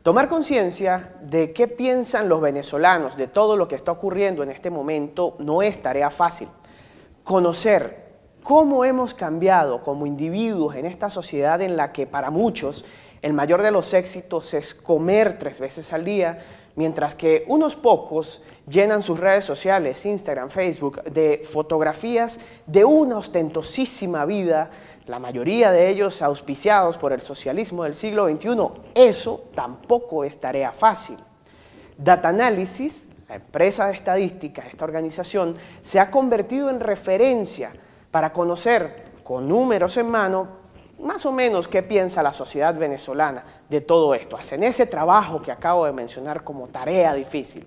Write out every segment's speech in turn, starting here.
Tomar conciencia de qué piensan los venezolanos de todo lo que está ocurriendo en este momento no es tarea fácil. Conocer cómo hemos cambiado como individuos en esta sociedad en la que para muchos el mayor de los éxitos es comer 3 veces al día, mientras que unos pocos llenan sus redes sociales, Instagram, Facebook, de fotografías de una ostentosísima vida, la mayoría de ellos auspiciados por el socialismo del siglo XXI. Eso tampoco es tarea fácil. Data Analysis, la empresa de estadística, esta organización, se ha convertido en referencia para conocer, con números en mano, más o menos qué piensa la sociedad venezolana de todo esto. Hacen ese trabajo que acabo de mencionar como tarea difícil.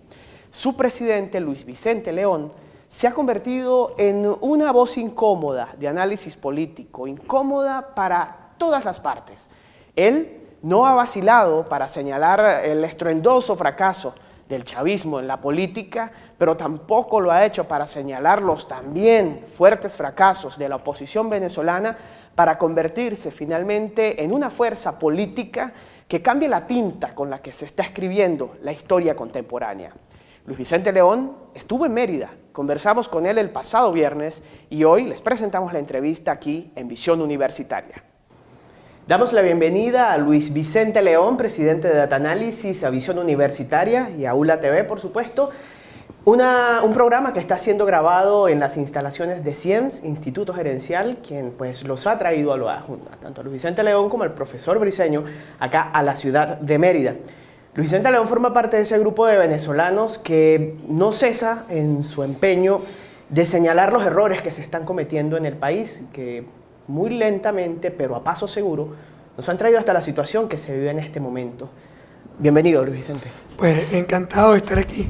Su presidente, Luis Vicente León, se ha convertido en una voz incómoda de análisis político, incómoda para todas las partes. Él no ha vacilado para señalar el estruendoso fracaso del chavismo en la política, pero tampoco lo ha hecho para señalar los también fuertes fracasos de la oposición venezolana para convertirse finalmente en una fuerza política que cambie la tinta con la que se está escribiendo la historia contemporánea. Luis Vicente León estuvo en Mérida, conversamos con él el pasado viernes y hoy les presentamos la entrevista aquí en Visión Universitaria. Damos la bienvenida a Luis Vicente León, presidente de Data Analysis, a Visión Universitaria y a ULA TV, por supuesto. Un programa que está siendo grabado en las instalaciones de CIEMS, Instituto Gerencial, quien pues los ha traído tanto a Luis Vicente León como al profesor Briceño acá a la ciudad de Mérida. Luis Vicente León forma parte de ese grupo de venezolanos que no cesa en su empeño de señalar los errores que se están cometiendo en el país, que muy lentamente, pero a paso seguro, nos han traído hasta la situación que se vive en este momento. Bienvenido, Luis Vicente. Pues encantado de estar aquí.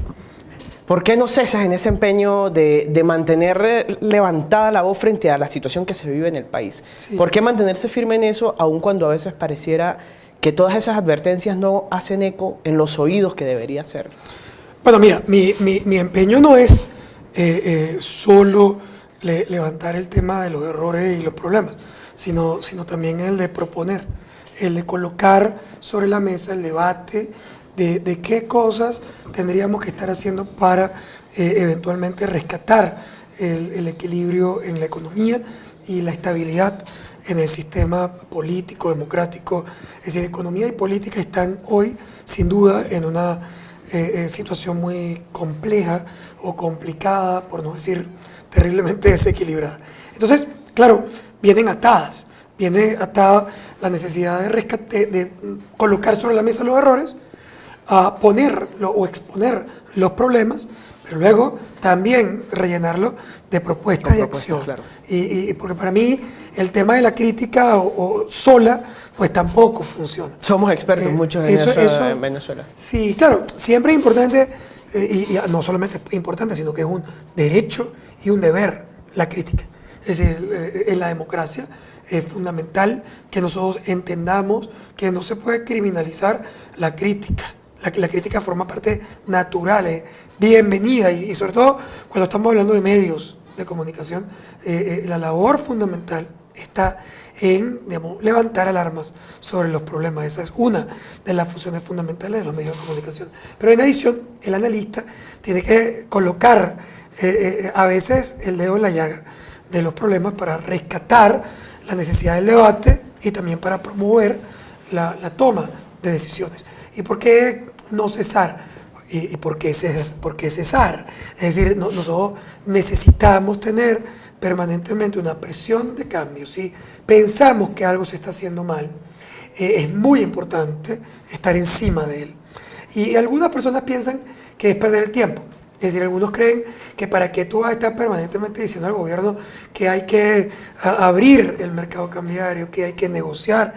¿Por qué no cesas en ese empeño de mantener levantada la voz frente a la situación que se vive en el país? Sí. ¿Por qué mantenerse firme en eso, aun cuando a veces pareciera que todas esas advertencias no hacen eco en los oídos que debería hacer? Bueno, mira, mi empeño no es solo levantar el tema de los errores y los problemas, sino también el de proponer, el de colocar sobre la mesa el debate de qué cosas tendríamos que estar haciendo para eventualmente rescatar el equilibrio en la economía y la estabilidad en el sistema político, democrático. Es decir, economía y política están hoy, sin duda, en una situación muy compleja o complicada, por no decir terriblemente desequilibrada. Entonces, claro, viene atada la necesidad de rescate, de colocar sobre la mesa los errores, a ponerlo o exponer los problemas, pero luego también rellenarlo de propuestas y acción. Claro. Y porque para mí el tema de la crítica o sola, pues tampoco funciona. Somos expertos muchos en eso en Venezuela. Sí, claro, siempre es importante, y no solamente es importante, sino que es un derecho y un deber la crítica. Es decir, en la democracia es fundamental que nosotros entendamos que no se puede criminalizar la crítica. La crítica forma parte natural, bienvenida, y sobre todo cuando estamos hablando de medios de comunicación, la labor fundamental está en, digamos, levantar alarmas sobre los problemas. Esa es una de las funciones fundamentales de los medios de comunicación. Pero en adición, el analista tiene que colocar a veces el dedo en la llaga de los problemas para rescatar la necesidad del debate y también para promover la toma de decisiones. ¿Y por qué no cesar? ¿Y por qué cesar? Es decir, nosotros necesitamos tener permanentemente una presión de cambio. Si pensamos que algo se está haciendo mal, es muy importante estar encima de él. Y algunas personas piensan que es perder el tiempo. Es decir, algunos creen que para que tú vas a estar permanentemente diciendo al gobierno que hay que abrir el mercado cambiario, que hay que negociar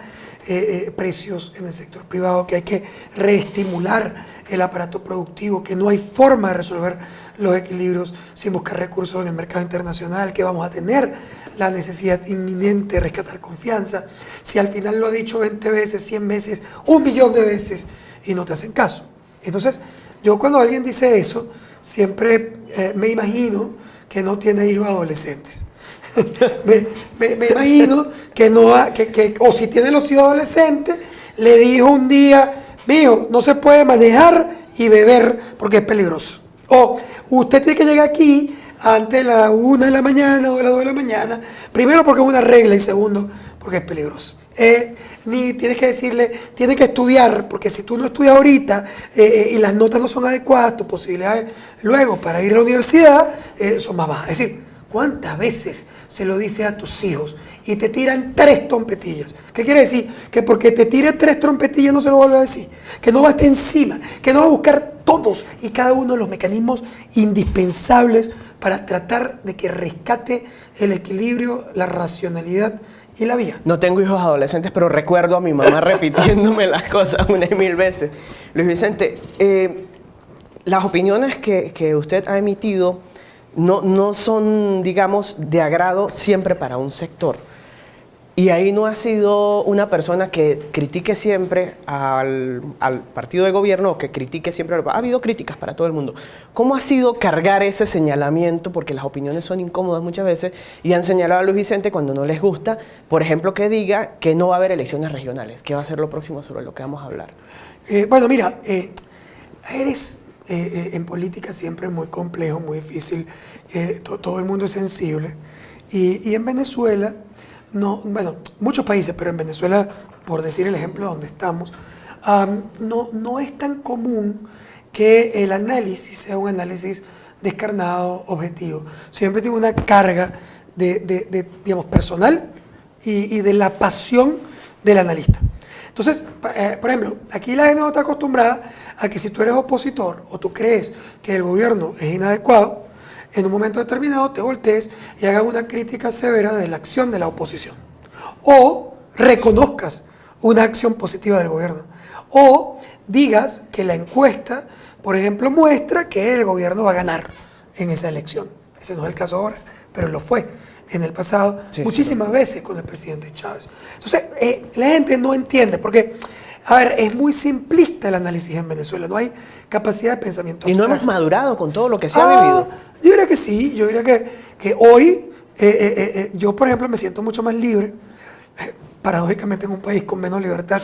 precios en el sector privado, que hay que reestimular el aparato productivo, que no hay forma de resolver los equilibrios sin buscar recursos en el mercado internacional, que vamos a tener la necesidad inminente de rescatar confianza. Si al final lo ha dicho 20 veces, 100 veces, 1.000.000 de veces y no te hacen caso. Entonces, yo cuando alguien dice eso, siempre me imagino que no tiene hijos adolescentes. me imagino que no, o si tiene los hijos adolescentes, le dijo un día, mijo, no se puede manejar y beber porque es peligroso. O usted tiene que llegar aquí antes de la 1 de la mañana o de las 2 de la mañana, primero porque es una regla y segundo porque es peligroso. Ni tienes que decirle, tienes que estudiar, porque si tú no estudias ahorita y las notas no son adecuadas, tus posibilidades luego para ir a la universidad son más bajas. Es decir, ¿cuántas veces se lo dices a tus hijos y te tiran 3 trompetillas? ¿Qué quiere decir? Que porque te tire 3 trompetillas no se lo vuelve a decir, que no va a estar encima, que no va a buscar todos y cada uno de los mecanismos indispensables para tratar de que rescate el equilibrio, la racionalidad y la vía. No tengo hijos adolescentes, pero recuerdo a mi mamá repitiéndome las cosas 1 y 1000 veces. Luis Vicente, las opiniones que usted ha emitido no son, digamos, de agrado siempre para un sector. Y ahí no ha sido una persona que critique siempre al partido de gobierno o que critique siempre. Ha habido críticas para todo el mundo. ¿Cómo ha sido cargar ese señalamiento? Porque las opiniones son incómodas muchas veces y han señalado a Luis Vicente cuando no les gusta, por ejemplo, que diga que no va a haber elecciones regionales. ¿Qué va a ser lo próximo sobre lo que vamos a hablar? Bueno, mira, en política siempre es muy complejo, muy difícil. Todo el mundo es sensible. Y en Venezuela... No, bueno, muchos países, pero en Venezuela, por decir el ejemplo donde estamos, no es tan común que el análisis sea un análisis descarnado, objetivo. Siempre tiene una carga digamos, personal y de la pasión del analista. Entonces, por ejemplo, aquí la gente no está acostumbrada a que si tú eres opositor o tú crees que el gobierno es inadecuado, en un momento determinado te voltees y hagas una crítica severa de la acción de la oposición. O reconozcas una acción positiva del gobierno. O digas que la encuesta, por ejemplo, muestra que el gobierno va a ganar en esa elección. Ese no es el caso ahora, pero lo fue en el pasado muchísimas veces con el presidente Chávez. Entonces, la gente no entiende, porque, a ver, es muy simplista el análisis en Venezuela, no hay capacidad de pensamiento abstracto. ¿Y no hemos madurado con todo lo que se ha vivido? Yo diría que sí, yo diría que hoy, yo por ejemplo me siento mucho más libre, paradójicamente en un país con menos libertad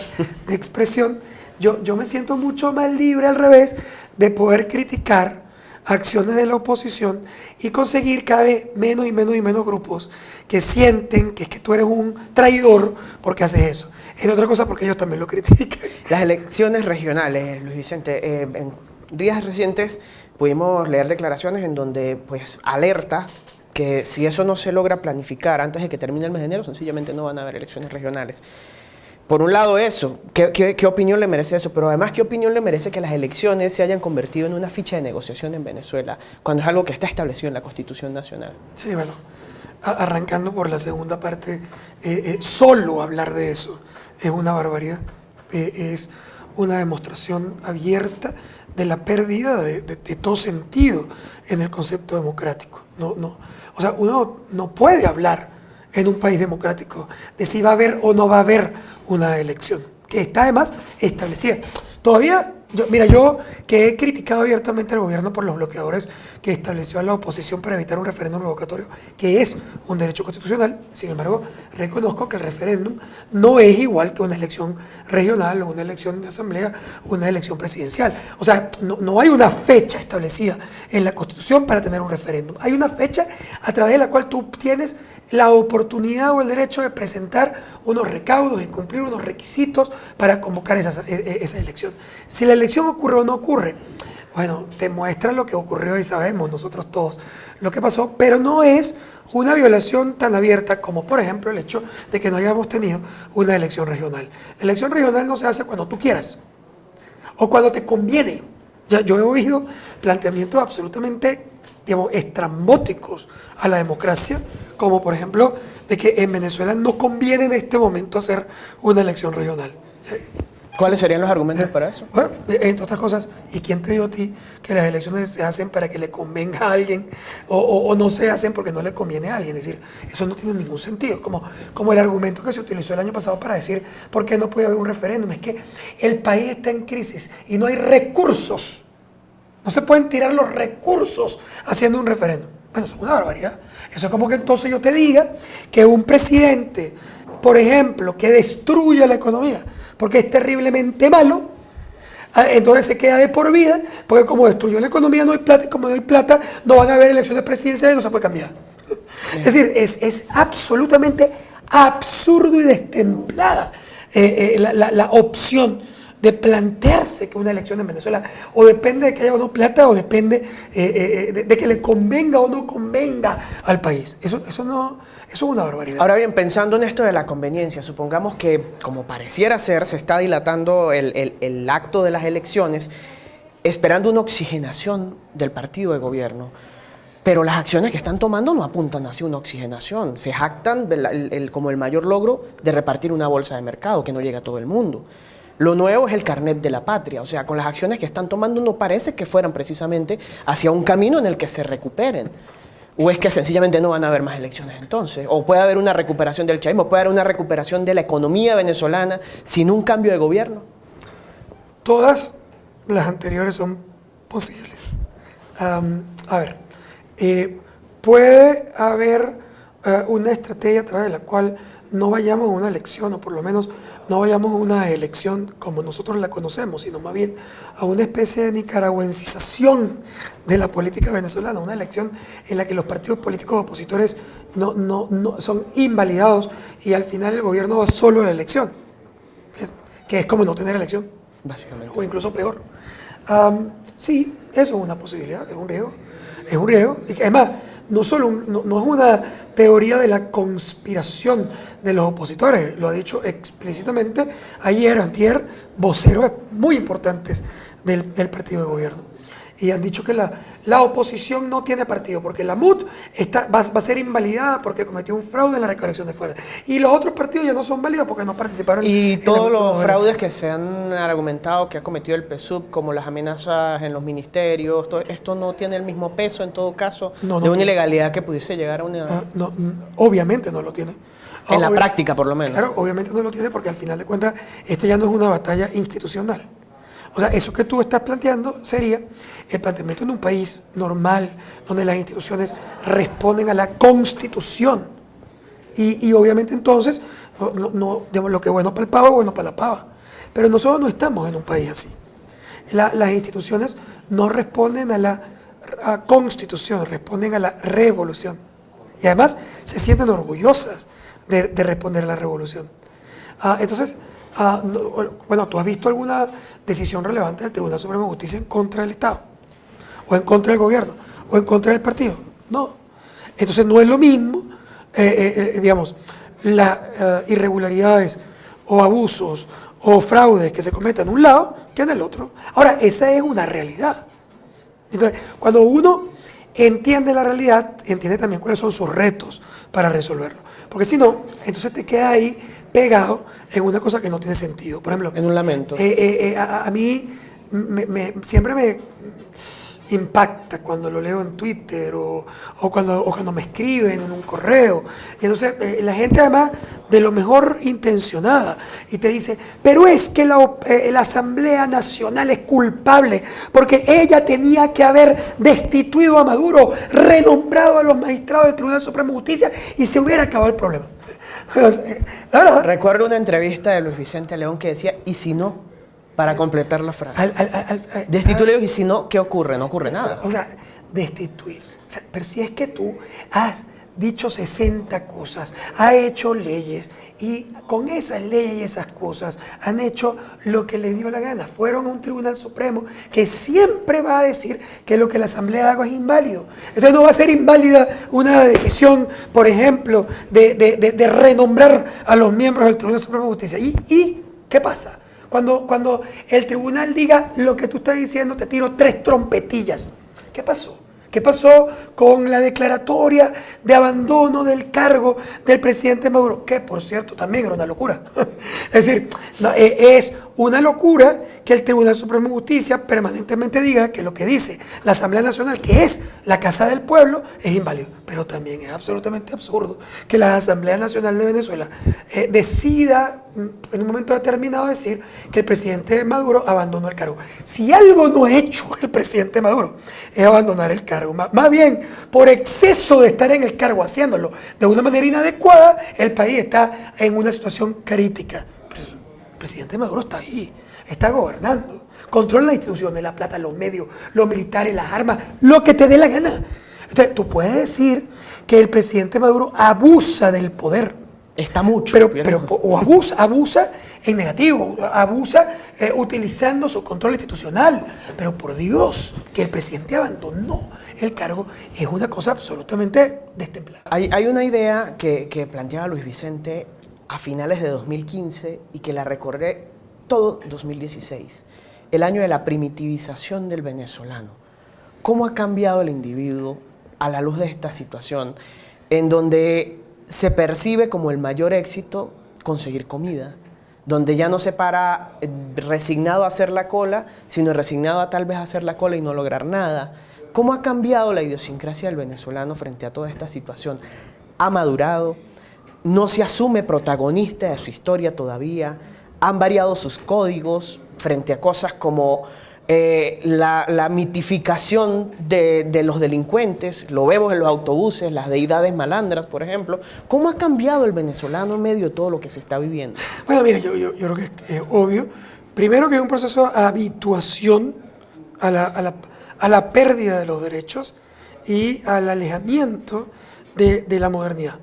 de expresión, yo me siento mucho más libre al revés de poder criticar acciones de la oposición y conseguir cada vez menos y menos y menos grupos que sienten que es que tú eres un traidor porque haces eso. Es otra cosa porque ellos también lo critican. Las elecciones regionales, Luis Vicente, en días recientes pudimos leer declaraciones en donde pues alerta que si eso no se logra planificar antes de que termine el mes de enero, sencillamente no van a haber elecciones regionales. Por un lado eso, ¿qué opinión le merece eso? Pero además, ¿qué opinión le merece que las elecciones se hayan convertido en una ficha de negociación en Venezuela, cuando es algo que está establecido en la Constitución Nacional? Sí, bueno, arrancando por la segunda parte, solo hablar de eso es una barbaridad, es una demostración abierta de la pérdida de todo sentido en el concepto democrático. O sea, uno no puede hablar en un país democrático de si va a haber o no va a haber una elección, que está además establecida. Todavía, yo que he criticado abiertamente al gobierno por los bloqueadores que estableció a la oposición para evitar un referéndum revocatorio, que es un derecho constitucional, sin embargo, reconozco que el referéndum no es igual que una elección regional o una elección de asamblea o una elección presidencial. O sea, no hay una fecha establecida en la Constitución para tener un referéndum. Hay una fecha a través de la cual tú tienes la oportunidad o el derecho de presentar unos recaudos y cumplir unos requisitos para convocar esa elección. Si la elección ocurre o no ocurre, bueno, te muestra lo que ocurrió y sabemos nosotros todos lo que pasó, pero no es una violación tan abierta como, por ejemplo, el hecho de que no hayamos tenido una elección regional. La elección regional no se hace cuando tú quieras o cuando te conviene. Yo he oído planteamientos absolutamente, digamos, estrambóticos a la democracia, como por ejemplo de que en Venezuela no conviene en este momento hacer una elección regional. ¿Cuáles serían los argumentos para eso? Bueno, entre otras cosas, ¿y quién te dijo a ti que las elecciones se hacen para que le convenga a alguien o no se hacen porque no le conviene a alguien? Es decir, eso no tiene ningún sentido. Como el argumento que se utilizó el año pasado para decir por qué no puede haber un referéndum. Es que el país está en crisis y no hay recursos. No se pueden tirar los recursos haciendo un referéndum. Bueno, eso es una barbaridad. Eso es como que entonces yo te diga que un presidente, por ejemplo, que destruya la economía porque es terriblemente malo, Entonces se queda de por vida, porque como destruyó la economía no hay plata, y como no hay plata no van a haber elecciones presidenciales y no se puede cambiar. Es decir, es absolutamente absurdo y destemplada la opción de plantearse que una elección en Venezuela o depende de que haya o no plata o depende de que le convenga o no convenga al país. Eso es una barbaridad. Ahora bien, pensando en esto de la conveniencia, supongamos que, como pareciera ser, se está dilatando el acto de las elecciones, esperando una oxigenación del partido de gobierno. Pero las acciones que están tomando no apuntan hacia una oxigenación. Se jactan como el mayor logro de repartir una bolsa de mercado que no llega a todo el mundo. Lo nuevo es el carnet de la patria. O sea, con las acciones que están tomando no parece que fueran precisamente hacia un camino en el que se recuperen. ¿O es que sencillamente no van a haber más elecciones entonces? ¿O puede haber una recuperación del chavismo? ¿Puede haber una recuperación de la economía venezolana sin un cambio de gobierno? Todas las anteriores son posibles. A ver, puede haber una estrategia a través de la cual no vayamos a una elección, o por lo menos no vayamos a una elección como nosotros la conocemos, sino más bien a una especie de nicaragüencización de la política venezolana, una elección en la que los partidos políticos opositores no son invalidados y al final el gobierno va solo a la elección, que es como no tener elección, Básicamente. o incluso peor. Sí, eso es una posibilidad, es un riesgo, y que además no es una teoría de la conspiración de los opositores, lo ha dicho explícitamente ayer, antier, voceros muy importantes del partido de gobierno. Y han dicho que la oposición no tiene partido, porque la MUD va a ser invalidada porque cometió un fraude en la recolección de fuerzas. Y los otros partidos ya no son válidos porque no participaron Y en todos la los fraudes que se han argumentado que ha cometido el PSUV, como las amenazas en los ministerios, esto no tiene el mismo peso en todo caso de una ilegalidad que pudiese llegar a una... Obviamente no lo tiene. En la práctica, por lo menos. Claro, obviamente no lo tiene porque al final de cuentas esta ya no es una batalla institucional. O sea, eso que tú estás planteando sería el planteamiento en un país normal, donde las instituciones responden a la Constitución. Y obviamente entonces, digamos, lo que es bueno para el pavo es bueno para la pava. Pero nosotros no estamos en un país así. Las instituciones no responden a la Constitución, responden a la revolución. Y además se sienten orgullosas de responder a la revolución. Entonces, bueno, ¿tú has visto alguna decisión relevante del Tribunal Supremo de Justicia en contra del Estado? ¿O en contra del gobierno? ¿O en contra del partido? No. Entonces no es lo mismo, digamos, las irregularidades o abusos o fraudes que se cometan en un lado que en el otro. Ahora, esa es una realidad. Entonces, cuando uno entiende la realidad, entiende también cuáles son sus retos para resolverlo. Porque si no, entonces te queda ahí pegado en una cosa que no tiene sentido. Por ejemplo, en un lamento. A mí siempre me impacta cuando lo leo en Twitter o cuando me escriben en un correo. Y entonces la gente además de lo mejor intencionada y te dice, pero es que la Asamblea Nacional es culpable porque ella tenía que haber destituido a Maduro, renombrado a los magistrados del Tribunal Supremo de Justicia y se hubiera acabado el problema. La verdad, recuerdo una entrevista de Luis Vicente León que decía, ¿y si no? Para completar la frase. Destituirlo, y si no, ¿qué ocurre? No ocurre nada. O sea, destituir. O sea, pero si es que tú has dicho 60 cosas, has hecho leyes y con esas leyes y esas cosas han hecho lo que les dio la gana. Fueron a un Tribunal Supremo que siempre va a decir que lo que la Asamblea haga es inválido. Entonces no va a ser inválida una decisión, por ejemplo, de renombrar a los miembros del Tribunal Supremo de Justicia. ¿Y qué pasa? Cuando el tribunal diga lo que tú estás diciendo, te tiro 3 trompetillas. ¿Qué pasó? ¿Qué pasó con la declaratoria de abandono del cargo del presidente Maduro? Que, por cierto, también era una locura. Es decir, es una locura que el Tribunal Supremo de Justicia permanentemente diga que lo que dice la Asamblea Nacional, que es la Casa del Pueblo, es inválido. Pero también es absolutamente absurdo que la Asamblea Nacional de Venezuela decida en un momento determinado decir que el presidente Maduro abandonó el cargo. Si algo no ha hecho el presidente Maduro es abandonar el cargo. Más bien, por exceso de estar en el cargo haciéndolo de una manera inadecuada, el país está en una situación crítica. presidente Maduro está ahí, está gobernando, controla las instituciones, la plata, los medios, los militares, las armas, lo que te dé la gana. Entonces, tú puedes decir que el presidente Maduro abusa del poder. Está mucho. O abusa en negativo, abusa utilizando su control institucional. Pero por Dios, que el presidente abandonó el cargo es una cosa absolutamente destemplada. Hay una idea que planteaba Luis Vicente a finales de 2015 y que la recorre todo 2016, el año de la primitivización del venezolano. ¿Cómo ha cambiado el individuo a la luz de esta situación en donde se percibe como el mayor éxito conseguir comida, donde ya no se para resignado a hacer la cola, sino resignado a tal vez hacer la cola y no lograr nada? ¿Cómo ha cambiado la idiosincrasia del venezolano frente a toda esta situación? ¿Ha madurado? ¿No se asume protagonista de su historia todavía? ¿Han variado sus códigos frente a cosas como la mitificación de los delincuentes? Lo vemos en los autobuses, las deidades malandras, por ejemplo. ¿Cómo ha cambiado el venezolano en medio de todo lo que se está viviendo? Bueno, mira, yo creo que es obvio. Primero que es un proceso de habituación a la pérdida de los derechos y al alejamiento de la modernidad.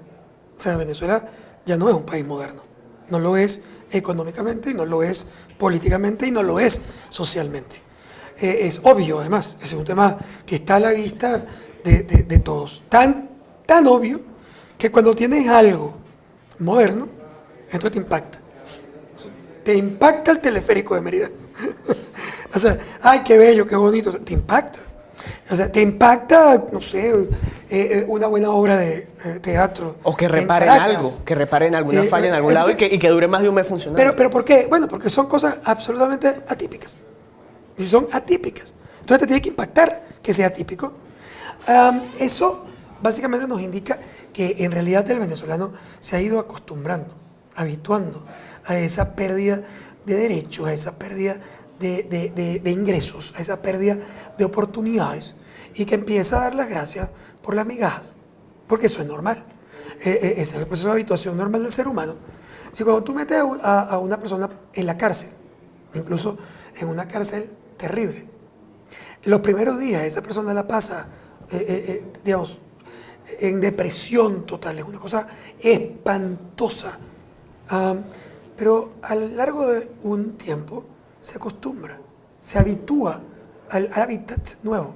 O sea, Venezuela ya no es un país moderno. No lo es económicamente, y no lo es políticamente, y no lo es socialmente. Es obvio, además, es un tema que está a la vista de todos. Tan obvio que cuando tienes algo moderno, esto te impacta. Te impacta el teleférico de Mérida. O sea, ay, qué bello, qué bonito. O sea, te impacta. O sea, te impacta, no sé, una buena obra de teatro. O que reparen algo, que reparen alguna falla en algún lado y que dure más de un mes funcionando. Pero ¿por qué? Bueno, porque son cosas absolutamente atípicas. Si son atípicas, entonces te tiene que impactar que sea atípico. Eso básicamente nos indica que en realidad el venezolano se ha ido acostumbrando, habituando a esa pérdida de derechos, a esa pérdida de ingresos, a esa pérdida de oportunidades, y que empieza a dar las gracias por las migajas, porque eso es normal. Ese es el proceso de habituación normal del ser humano. Si cuando tú metes a una persona en la cárcel, incluso en una cárcel terrible, los primeros días esa persona la pasa, digamos, en depresión total, es una cosa espantosa. Pero a lo largo de un tiempo se acostumbra, se habitúa al hábitat nuevo.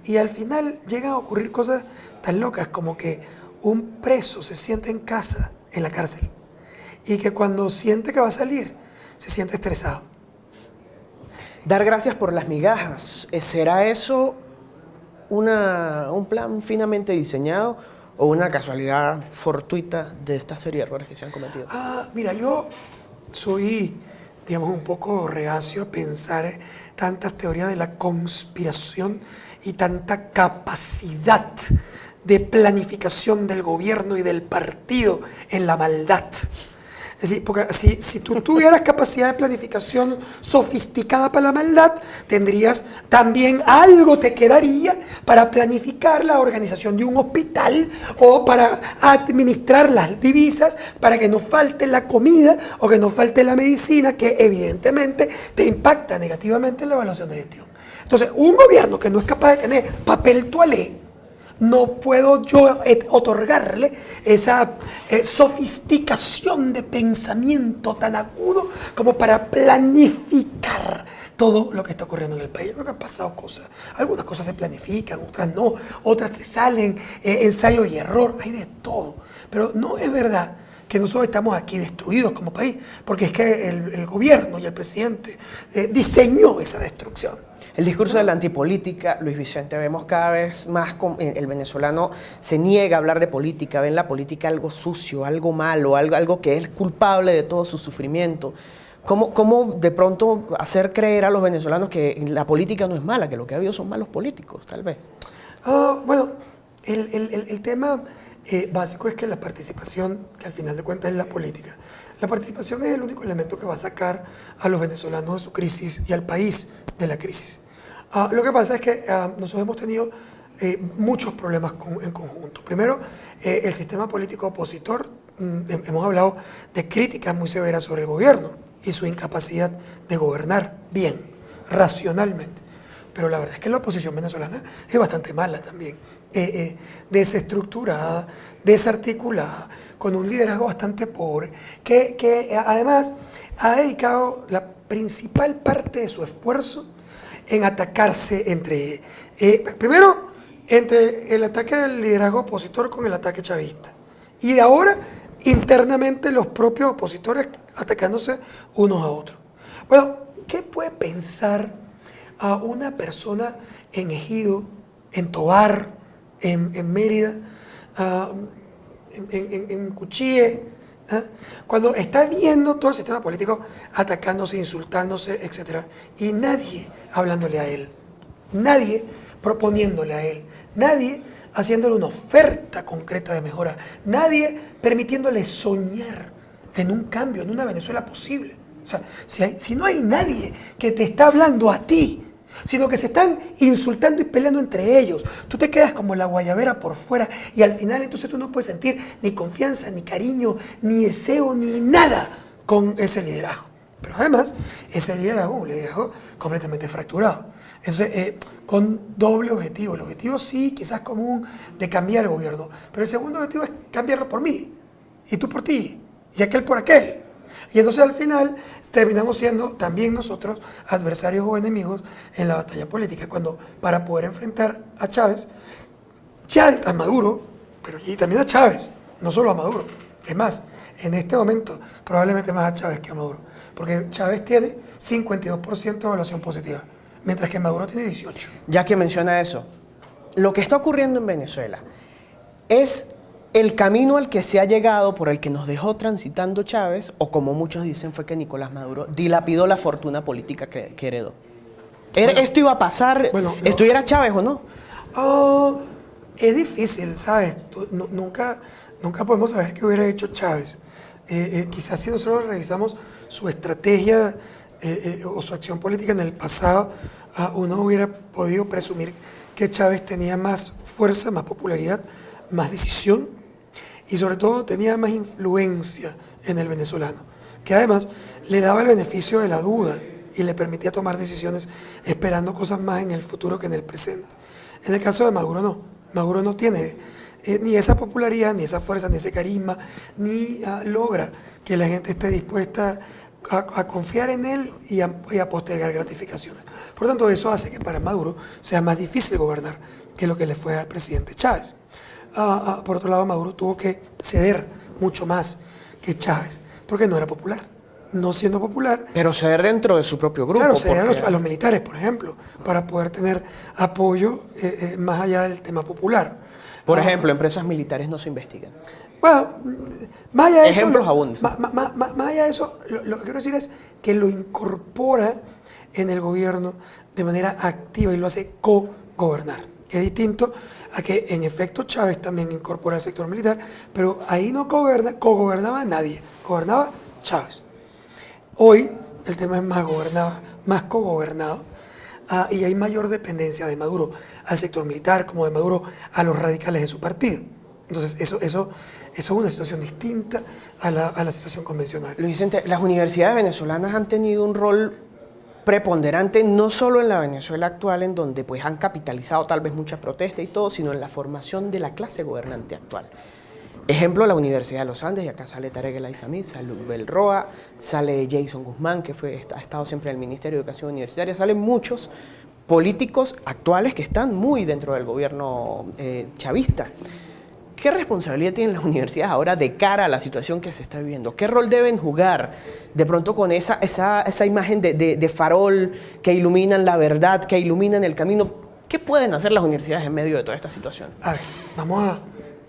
Y al final llegan a ocurrir cosas tan locas como que un preso se siente en casa, en la cárcel, y que cuando siente que va a salir, se siente estresado. Dar gracias por las migajas, ¿será eso un plan finamente diseñado o una casualidad fortuita de esta serie de errores que se han cometido? Mira, yo soy, digamos, un poco reacio a pensar tantas teorías de la conspiración y tanta capacidad de planificación del gobierno y del partido en la maldad. Es decir, porque si tú tuvieras capacidad de planificación sofisticada para la maldad, tendrías también algo te quedaría para planificar la organización de un hospital o para administrar las divisas, para que no falte la comida o que no falte la medicina, que evidentemente te impacta negativamente en la evaluación de gestión. Entonces, un gobierno que no es capaz de tener papel toalé, no puedo yo otorgarle esa sofisticación de pensamiento tan agudo como para planificar todo lo que está ocurriendo en el país. Yo creo que han pasado cosas. Algunas cosas se planifican, otras no, otras te salen, ensayo y error, hay de todo. Pero no es verdad que nosotros estamos aquí destruidos como país, porque es que el gobierno y el presidente diseñó esa destrucción. El discurso de la antipolítica, Luis Vicente, vemos cada vez más el venezolano se niega a hablar de política, ven la política algo sucio, algo malo, algo que es culpable de todo su sufrimiento. ¿Cómo de pronto hacer creer a los venezolanos que la política no es mala, que lo que ha habido son malos políticos, tal vez? Bueno, el tema básico es que la participación, que al final de cuentas es la política, la participación es el único elemento que va a sacar a los venezolanos de su crisis y al país de la crisis. Lo que pasa es que nosotros hemos tenido muchos problemas en conjunto. Primero, el sistema político opositor, hemos hablado de críticas muy severas sobre el gobierno, y su incapacidad de gobernar bien, racionalmente. Pero la verdad es que la oposición venezolana es bastante mala también, desestructurada, desarticulada, con un liderazgo bastante pobre, que además ha dedicado la principal parte de su esfuerzo en atacarse primero, entre el ataque del liderazgo opositor con el ataque chavista. Y ahora, internamente, los propios opositores atacándose unos a otros. Bueno, ¿qué puede pensar a una persona en Ejido, en Tovar, en Mérida, en Cuchille, cuando está viendo todo el sistema político atacándose, insultándose, etc.? Y nadie hablándole a él, nadie proponiéndole a él, nadie haciéndole una oferta concreta de mejora, nadie permitiéndole soñar en un cambio, en una Venezuela posible. O sea, si no hay nadie que te está hablando a ti, sino que se están insultando y peleando entre ellos, tú te quedas como la guayabera por fuera y al final entonces tú no puedes sentir ni confianza, ni cariño, ni deseo, ni nada con ese liderazgo. Pero además, ese liderazgo es un liderazgo completamente fracturado. Entonces, con doble objetivo. El objetivo sí, quizás común, de cambiar el gobierno, pero el segundo objetivo es cambiarlo por mí, y tú por ti, y aquel por aquel. Y entonces al final terminamos siendo también nosotros adversarios o enemigos en la batalla política, cuando para poder enfrentar a Chávez, ya a Maduro, pero y también a Chávez, no solo a Maduro. Es más, en este momento probablemente más a Chávez que a Maduro, porque Chávez tiene 52% de evaluación positiva, mientras que Maduro tiene 18%. Ya que menciona eso, lo que está ocurriendo en Venezuela es el camino al que se ha llegado, por el que nos dejó transitando Chávez, o como muchos dicen fue que Nicolás Maduro dilapidó la fortuna política que heredó. Bueno, ¿esto iba a pasar, estuviera Chávez o no? Es difícil, ¿sabes? Nunca podemos saber qué hubiera hecho Chávez. Quizás si nosotros revisamos su estrategia o su acción política en el pasado, uno hubiera podido presumir que Chávez tenía más fuerza, más popularidad, más decisión, y sobre todo tenía más influencia en el venezolano, que además le daba el beneficio de la duda y le permitía tomar decisiones esperando cosas más en el futuro que en el presente. En el caso de Maduro no. Maduro no tiene ni esa popularidad, ni esa fuerza, ni ese carisma, ni logra que la gente esté dispuesta a confiar en él y a postergar gratificaciones. Por tanto, eso hace que para Maduro sea más difícil gobernar que lo que le fue al presidente Chávez. Por otro lado, Maduro tuvo que ceder mucho más que Chávez, porque no era popular. No siendo popular... Pero ceder dentro de su propio grupo. Claro, ceder a los militares, por ejemplo, para poder tener apoyo más allá del tema popular. Por ejemplo, empresas militares no se investigan. Bueno, más allá de eso... Ejemplos abundan. Más allá de eso, lo que quiero decir es que lo incorpora en el gobierno de manera activa y lo hace co-gobernar. Es distinto a que en efecto Chávez también incorpora el sector militar, pero ahí no cogobernaba nadie, gobernaba Chávez. Hoy el tema es más cogobernado, y hay mayor dependencia de Maduro al sector militar como de Maduro a los radicales de su partido. Entonces eso es una situación distinta a la situación convencional. Luis Vicente, las universidades venezolanas han tenido un rol preponderante no solo en la Venezuela actual, en donde pues han capitalizado tal vez mucha protesta y todo, sino en la formación de la clase gobernante actual. Ejemplo, la Universidad de los Andes, y acá sale Tarek El Aizami, sale Luzbel Roa, sale Jason Guzmán, que ha estado siempre en el Ministerio de Educación Universitaria, salen muchos políticos actuales que están muy dentro del gobierno chavista. ¿Qué responsabilidad tienen las universidades ahora de cara a la situación que se está viviendo? ¿Qué rol deben jugar de pronto con esa imagen de farol que iluminan la verdad, que iluminan el camino? ¿Qué pueden hacer las universidades en medio de toda esta situación? A ver, vamos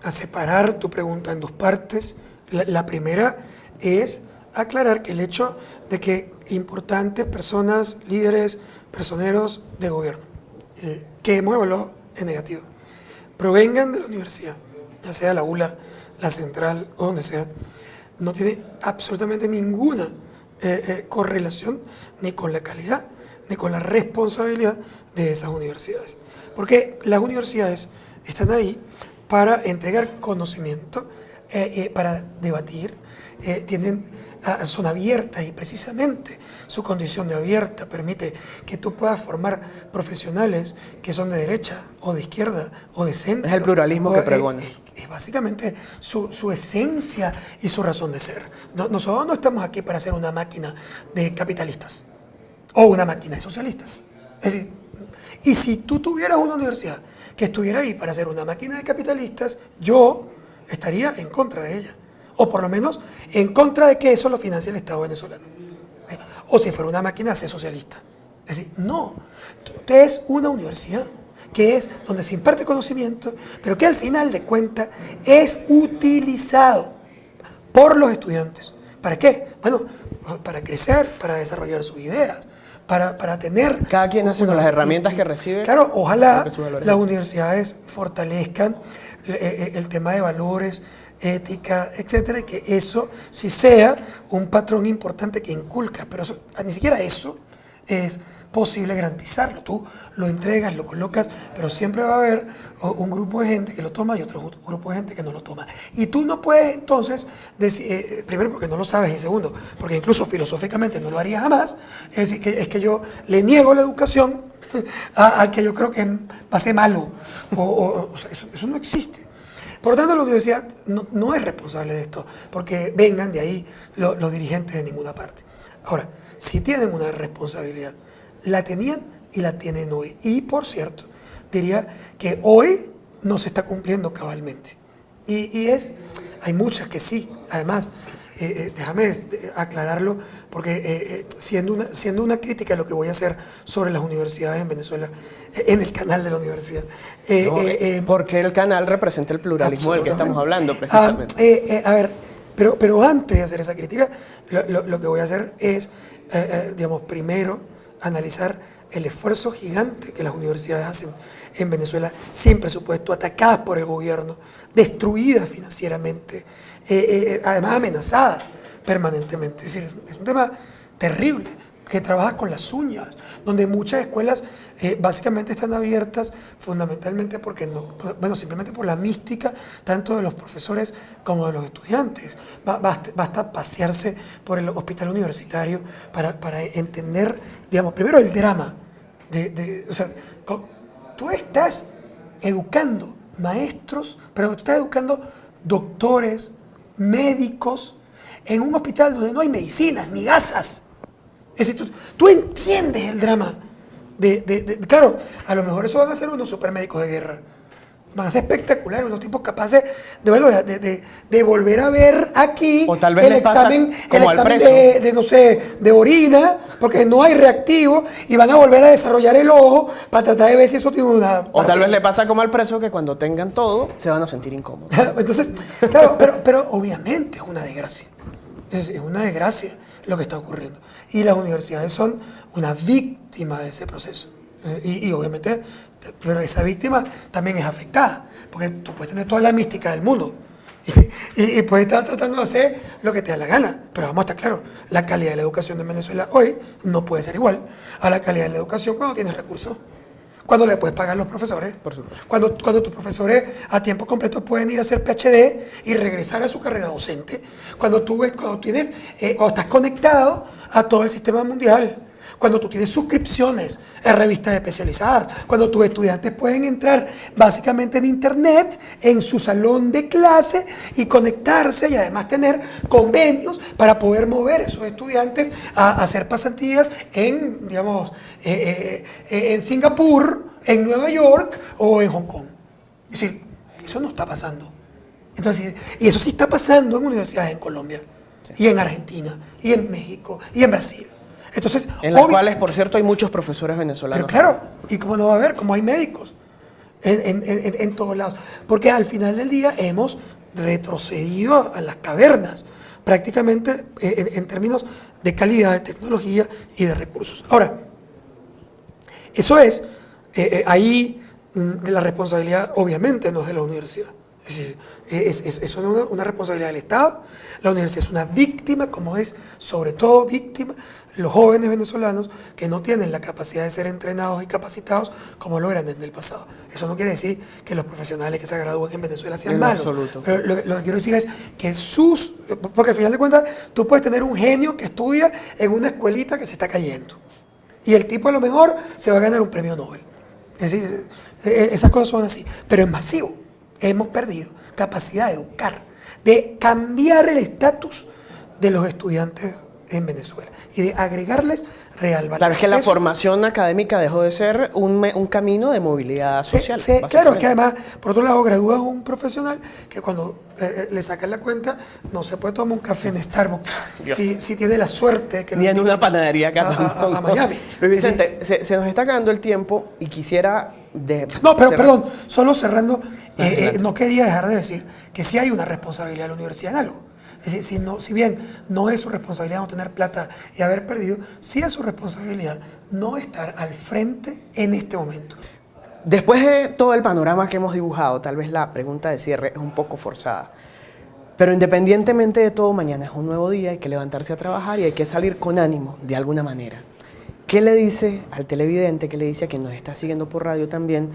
a separar tu pregunta en dos partes. La primera es aclarar que el hecho de que importantes personas, líderes, personeros de gobierno, que hemos evaluado en negativo, provengan de la universidad, ya sea la ULA, la Central o donde sea, no tiene absolutamente ninguna correlación ni con la calidad ni con la responsabilidad de esas universidades. Porque las universidades están ahí para entregar conocimiento para debatir, son abiertas y precisamente su condición de abierta permite que tú puedas formar profesionales que son de derecha o de izquierda o de centro. Es el pluralismo que pregona. Es básicamente su esencia y su razón de ser. Nosotros no estamos aquí para ser una máquina de capitalistas o una máquina de socialistas. Es decir, y si tú tuvieras una universidad que estuviera ahí para ser una máquina de capitalistas, yo estaría en contra de ella. O por lo menos en contra de que eso lo financie el Estado venezolano. O si fuera una máquina de ser socialista. Es decir, no. Usted es una universidad que es donde se imparte conocimiento, pero que al final de cuentas es utilizado por los estudiantes. ¿Para qué? Bueno, para crecer, para desarrollar sus ideas, para tener... Cada quien hace con las herramientas que recibe. Claro, ojalá las universidades fortalezcan el tema de valores, ética, etcétera, y que eso sí sea un patrón importante que inculca, pero eso, ni siquiera eso es posible garantizarlo. Tú lo entregas, lo colocas, pero siempre va a haber un grupo de gente que lo toma y otro grupo de gente que no lo toma. Y tú no puedes entonces, primero porque no lo sabes y segundo, porque incluso filosóficamente no lo harías jamás, es decir, es que yo le niego la educación al que yo creo que va a ser malo. O sea, eso no existe. Por lo tanto, la universidad no es responsable de esto, porque vengan de ahí los dirigentes de ninguna parte. Ahora, si tienen una responsabilidad, la tenían y la tienen hoy. Y, por cierto, diría que hoy no se está cumpliendo cabalmente. Hay muchas que sí. Además, déjame aclararlo, porque siendo una crítica lo que voy a hacer sobre las universidades en Venezuela, en el canal de la universidad. Porque el canal representa el pluralismo del que estamos hablando, precisamente. A ver, pero antes de hacer esa crítica, lo que voy a hacer es, digamos, primero analizar el esfuerzo gigante que las universidades hacen en Venezuela, sin presupuesto, atacadas por el gobierno, destruidas financieramente, además amenazadas permanentemente. Es decir, es un tema terrible, que trabaja con las uñas, donde muchas escuelas básicamente están abiertas fundamentalmente porque simplemente por la mística tanto de los profesores como de los estudiantes. Basta pasearse por el hospital universitario para entender, digamos, primero el drama o sea, tú estás educando maestros, pero tú estás educando doctores, médicos, en un hospital donde no hay medicinas ni gasas. Es decir, tú entiendes el drama. Claro, a lo mejor eso van a ser unos supermédicos de guerra. Van a ser espectaculares, unos tipos capaces de volver a ver aquí o tal vez el examen de orina, porque no hay reactivo, y van a volver a desarrollar el ojo para tratar de ver si eso tiene una... O tal vez le pasa como al preso, que cuando tengan todo se van a sentir incómodos. Entonces, claro, pero obviamente es una desgracia. Es una desgracia lo que está ocurriendo. Y las universidades son una víctima de ese proceso. Y obviamente, pero esa víctima también es afectada, porque tú puedes tener toda la mística del mundo y puedes estar tratando de hacer lo que te da la gana, pero vamos a estar claros, la calidad de la educación en Venezuela hoy no puede ser igual a la calidad de la educación cuando tienes recursos. Cuando le puedes pagar a los profesores, por supuesto. Cuando tus profesores a tiempo completo pueden ir a hacer PhD y regresar a su carrera docente, cuando estás conectado a todo el sistema mundial, cuando tú tienes suscripciones en revistas especializadas, cuando tus estudiantes pueden entrar básicamente en internet, en su salón de clase y conectarse y además tener convenios para poder mover a esos estudiantes a hacer pasantías en, digamos, en Singapur, en Nueva York o en Hong Kong. Es decir, eso no está pasando. Entonces, y eso sí está pasando en universidades en Colombia, sí, y en Argentina, y en México, y en Brasil. Entonces, en las cuales, por cierto, hay muchos profesores venezolanos. Pero claro, ¿y cómo no va a haber? Como hay médicos en todos lados. Porque al final del día hemos retrocedido a las cavernas, prácticamente en términos de calidad, de tecnología y de recursos. Ahora, eso es, ahí la responsabilidad obviamente no es de la universidad. Es decir, eso es una responsabilidad del Estado. La universidad es una víctima, como es sobre todo víctima los jóvenes venezolanos que no tienen la capacidad de ser entrenados y capacitados como lo eran en el pasado. Eso no quiere decir que los profesionales que se gradúan en Venezuela sean malos. Absoluto. Pero lo que quiero decir es que porque al final de cuentas tú puedes tener un genio que estudia en una escuelita que se está cayendo. Y el tipo a lo mejor se va a ganar un premio Nobel. Es decir, esas cosas son así. Pero es masivo. Hemos perdido capacidad de educar, de cambiar el estatus de los estudiantes en Venezuela y de agregarles real valor. Claro, es que la formación académica dejó de ser un camino de movilidad social. Claro, es que además, por otro lado, gradúas un profesional que cuando le sacas la cuenta no se puede tomar un café en Starbucks si tiene la suerte de que ni en una panadería acá a Miami. Luis Vicente, se nos está acabando el tiempo y quisiera... No, pero perdón, solo cerrando, no quería dejar de decir que sí hay una responsabilidad de la universidad en algo. Es decir, si bien no es su responsabilidad no tener plata y haber perdido, sí es su responsabilidad no estar al frente en este momento. Después de todo el panorama que hemos dibujado, tal vez la pregunta de cierre es un poco forzada. Pero independientemente de todo, mañana es un nuevo día, hay que levantarse a trabajar y hay que salir con ánimo, de alguna manera. ¿Qué le dice al televidente, qué le dice a quien nos está siguiendo por radio también?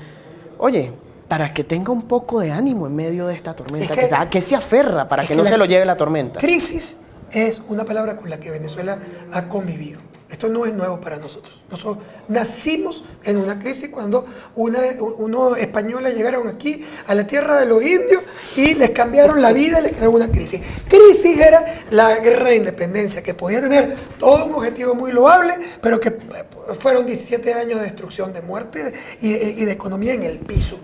Oye, para que tenga un poco de ánimo en medio de esta tormenta, que se aferra para que no se lo lleve la tormenta. Crisis es una palabra con la que Venezuela ha convivido. Esto no es nuevo para nosotros. Nosotros nacimos en una crisis cuando unos españoles llegaron aquí a la tierra de los indios y les cambiaron la vida y les crearon una crisis. Crisis era la guerra de independencia, que podía tener todo un objetivo muy loable, pero que fueron 17 años de destrucción, de muerte y de economía en el piso.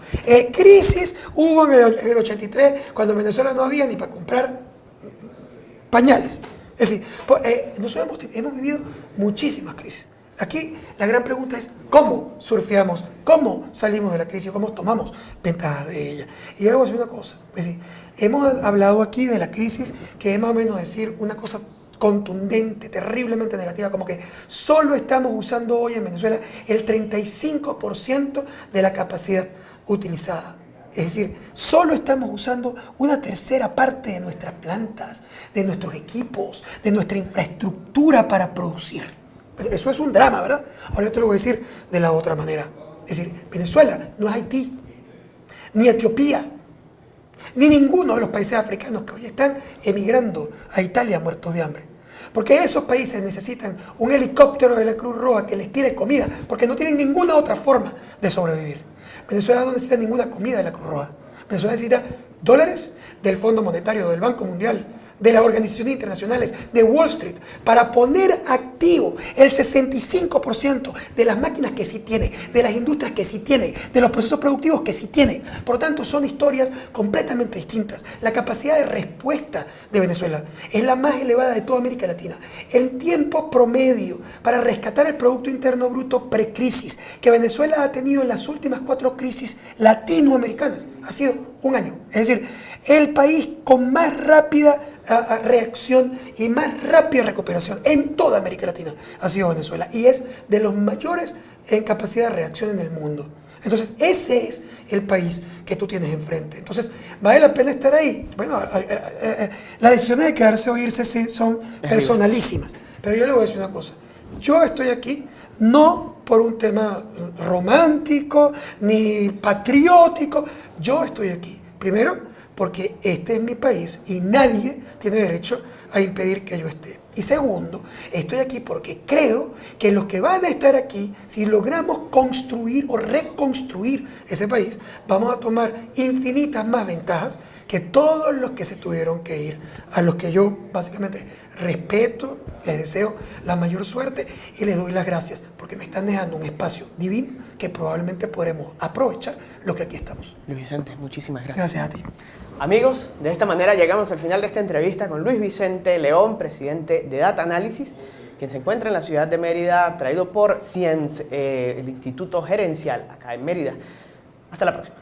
Crisis hubo en el 83, cuando en Venezuela no había ni para comprar pañales. Es decir, nosotros hemos vivido muchísimas crisis. Aquí la gran pregunta es cómo surfeamos, cómo salimos de la crisis, cómo tomamos ventaja de ella. Y yo voy a decir una cosa, es decir, hemos hablado aquí de la crisis, que es más o menos decir una cosa contundente, terriblemente negativa, como que solo estamos usando hoy en Venezuela el 35% de la capacidad utilizada. Es decir, solo estamos usando una tercera parte de nuestras plantas, de nuestros equipos, de nuestra infraestructura para producir. Eso es un drama, ¿verdad? Ahora yo te lo voy a decir de la otra manera. Es decir, Venezuela no es Haití, ni Etiopía, ni ninguno de los países africanos que hoy están emigrando a Italia muertos de hambre. Porque esos países necesitan un helicóptero de la Cruz Roja que les tire comida, porque no tienen ninguna otra forma de sobrevivir. Venezuela no necesita ninguna comida de la Cruz Roja. Venezuela necesita dólares del Fondo Monetario, del Banco Mundial, de las organizaciones internacionales, de Wall Street, para poner activo el 65% de las máquinas que sí tiene, de las industrias que sí tiene, de los procesos productivos que sí tiene. Por lo tanto, son historias completamente distintas. La capacidad de respuesta de Venezuela es la más elevada de toda América Latina. El tiempo promedio para rescatar el Producto Interno Bruto precrisis que Venezuela ha tenido en las últimas 4 crisis latinoamericanas ha sido un año. Es decir, el país con más rápida reacción y más rápida recuperación en toda América Latina ha sido Venezuela y es de los mayores en capacidad de reacción en el mundo. Entonces ese es el país que tú tienes enfrente. Entonces, ¿vale la pena estar ahí? Bueno, las decisiones de quedarse o irse son personalísimas, pero yo le voy a decir una cosa, yo estoy aquí no por un tema romántico ni patriótico, yo estoy aquí primero porque este es mi país y nadie tiene derecho a impedir que yo esté. Y segundo, estoy aquí porque creo que los que van a estar aquí, si logramos construir o reconstruir ese país, vamos a tomar infinitas más ventajas que todos los que se tuvieron que ir, a los que yo básicamente respeto, les deseo la mayor suerte y les doy las gracias porque me están dejando un espacio divino que probablemente podremos aprovechar lo que aquí estamos. Luis Vicente, muchísimas gracias. Gracias a ti. Amigos, de esta manera llegamos al final de esta entrevista con Luis Vicente León, presidente de Data Analysis, quien se encuentra en la ciudad de Mérida, traído por CIEMS, el Instituto Gerencial, acá en Mérida. Hasta la próxima.